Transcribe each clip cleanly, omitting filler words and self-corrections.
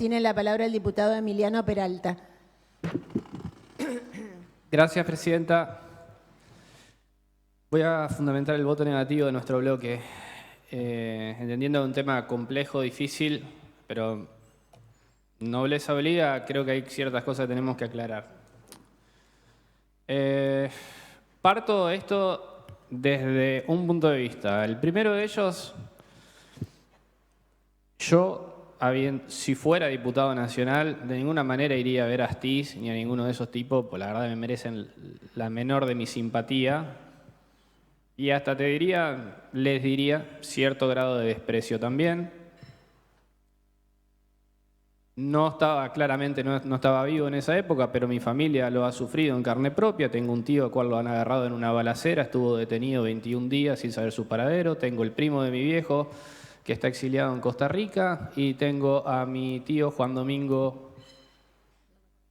Tiene la palabra el diputado Emiliano Peralta. Gracias, presidenta. Voy a fundamentar el voto negativo de nuestro bloque, entendiendo un tema complejo, difícil, pero nobleza obliga, creo que hay ciertas cosas que tenemos que aclarar. Parto de esto desde un punto de vista. El primero de ellos, si fuera diputado nacional, de ninguna manera iría a ver a Astiz ni a ninguno de esos tipos, pues la verdad me merecen la menor de mi simpatía. Y hasta les diría, cierto grado de desprecio también. No estaba vivo en esa época, pero mi familia lo ha sufrido en carne propia. Tengo un tío al cual lo han agarrado en una balacera, estuvo detenido 21 días sin saber su paradero. Tengo el primo de mi viejo, que está exiliado en Costa Rica, y tengo a mi tío Juan Domingo,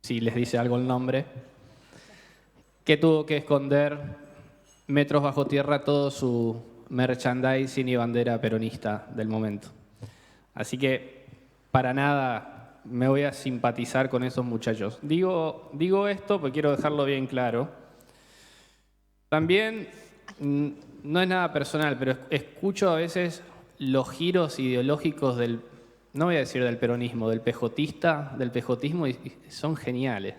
si les dice algo el nombre, que tuvo que esconder metros bajo tierra todo su merchandising y bandera peronista del momento. Así que, para nada me voy a simpatizar con esos muchachos. Digo esto porque quiero dejarlo bien claro. También, no es nada personal, pero escucho a veces los giros ideológicos no voy a decir del peronismo, del pejotismo, y son geniales.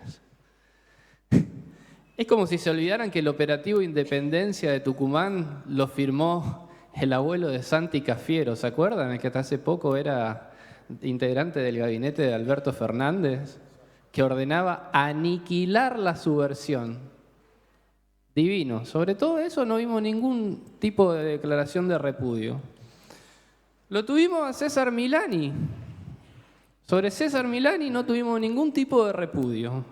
Es como si se olvidaran que el operativo Independencia de Tucumán lo firmó el abuelo de Santi Cafiero, ¿se acuerdan? El que hasta hace poco era integrante del gabinete de Alberto Fernández, que ordenaba aniquilar la subversión. Divino. Sobre todo eso no vimos ningún tipo de declaración de repudio. Lo tuvimos a César Milani. Sobre César Milani no tuvimos ningún tipo de repudio.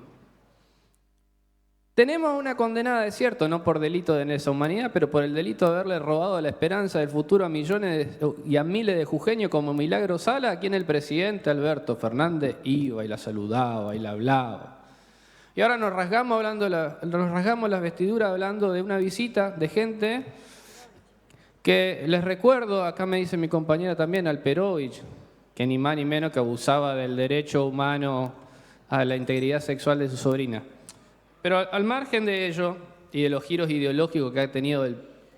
Tenemos una condenada, es cierto, no por delito de lesa humanidad, pero por el delito de haberle robado la esperanza del futuro a millones y a miles de jujeños como Milagro Sala, a quien el presidente Alberto Fernández iba y la saludaba y la hablaba. Y ahora nos rasgamos las vestiduras hablando de una visita de gente que les recuerdo, acá me dice mi compañera también, Alperovich, que ni más ni menos que abusaba del derecho humano a la integridad sexual de su sobrina. Pero al margen de ello y de los giros ideológicos que ha tenido,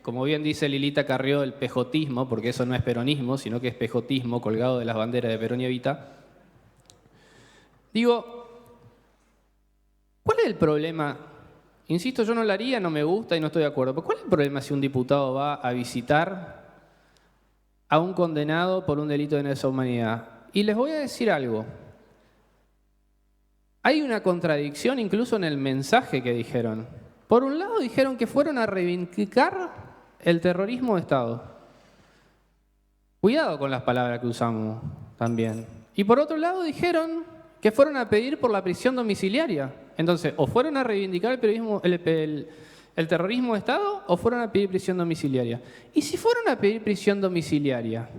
como bien dice Lilita Carrió, el pejotismo, porque eso no es peronismo, sino que es pejotismo colgado de las banderas de Perón y Evita, digo, ¿cuál es el problema? Insisto, yo no lo haría, no me gusta y no estoy de acuerdo. Pero ¿cuál es el problema si un diputado va a visitar a un condenado por un delito de lesa humanidad? Y les voy a decir algo. Hay una contradicción incluso en el mensaje que dijeron. Por un lado dijeron que fueron a reivindicar el terrorismo de Estado. Cuidado con las palabras que usamos también. Y por otro lado dijeron que fueron a pedir por la prisión domiciliaria. Entonces, o fueron a reivindicar el terrorismo de Estado o fueron a pedir prisión domiciliaria. Y si fueron a pedir prisión domiciliaria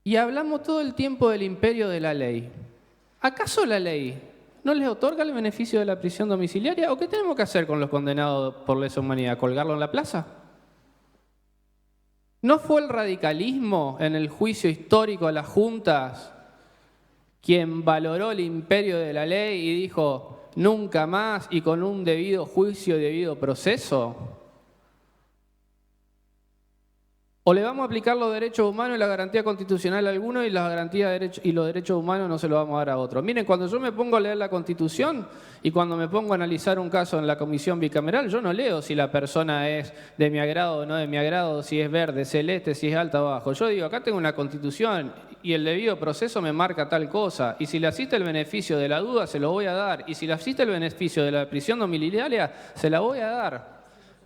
y hablamos todo el tiempo del imperio de la ley, ¿acaso la ley no les otorga el beneficio de la prisión domiciliaria? ¿O qué tenemos que hacer con los condenados por lesa humanidad? ¿Colgarlo en la plaza? ¿No fue el radicalismo en el juicio histórico a las juntas quien valoró el imperio de la ley y dijo nunca más y con un debido juicio y debido proceso? ¿O le vamos a aplicar los derechos humanos y la garantía constitucional a alguno y las garantías y los derechos humanos no se los vamos a dar a otros? Miren, cuando yo me pongo a leer la Constitución y cuando me pongo a analizar un caso en la comisión bicameral, yo no leo si la persona es de mi agrado o no de mi agrado, si es verde, celeste, si es alta o bajo. Yo digo, acá tengo una Constitución y el debido proceso me marca tal cosa. Y si le asiste el beneficio de la duda, se lo voy a dar. Y si le asiste el beneficio de la prisión domiciliaria, se la voy a dar.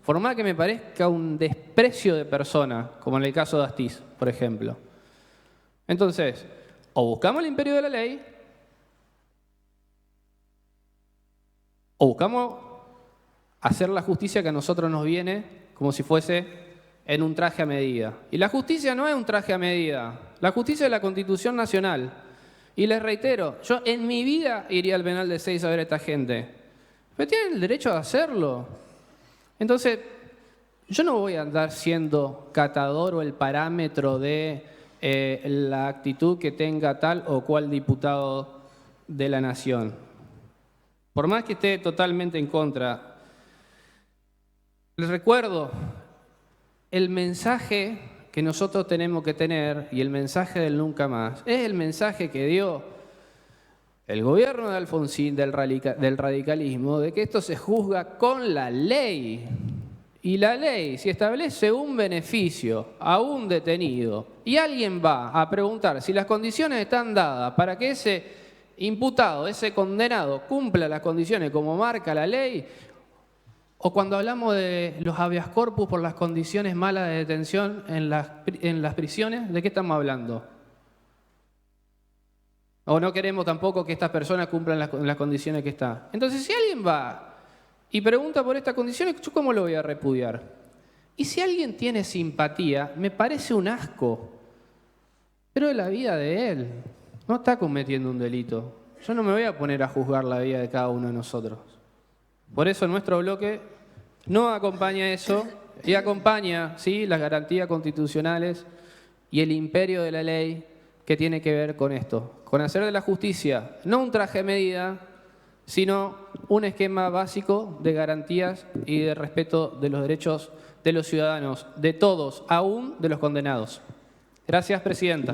Por más que me parezca un desprecio de persona, como en el caso de Astiz, por ejemplo. Entonces, o buscamos el imperio de la ley, o buscamos hacer la justicia que a nosotros nos viene como si fuese en un traje a medida. Y la justicia no es un traje a medida. La justicia es la Constitución Nacional. Y les reitero, yo en mi vida iría al penal de Seiza a ver a esta gente. Pero tienen el derecho a hacerlo. Entonces, yo no voy a andar siendo catador o el parámetro de la actitud que tenga tal o cual diputado de la Nación. Por más que esté totalmente en contra, les recuerdo el mensaje que nosotros tenemos que tener, y el mensaje del nunca más, es el mensaje que dio el gobierno de Alfonsín del radicalismo, de que esto se juzga con la ley. Y la ley, si establece un beneficio a un detenido y alguien va a preguntar si las condiciones están dadas para que ese imputado, ese condenado, cumpla las condiciones como marca la ley, o cuando hablamos de los habeas corpus por las condiciones malas de detención en las prisiones, ¿de qué estamos hablando? O no queremos tampoco que estas personas cumplan las condiciones que están. Entonces, si alguien va y pregunta por estas condiciones, ¿yo cómo lo voy a repudiar? Y si alguien tiene simpatía, me parece un asco. Pero es la vida de él. No está cometiendo un delito. Yo no me voy a poner a juzgar la vida de cada uno de nosotros. Por eso nuestro bloque no acompaña eso y acompaña, ¿sí?, las garantías constitucionales y el imperio de la ley que tiene que ver con esto. Con hacer de la justicia no un traje medida, sino un esquema básico de garantías y de respeto de los derechos de los ciudadanos, de todos, aún de los condenados. Gracias, presidenta.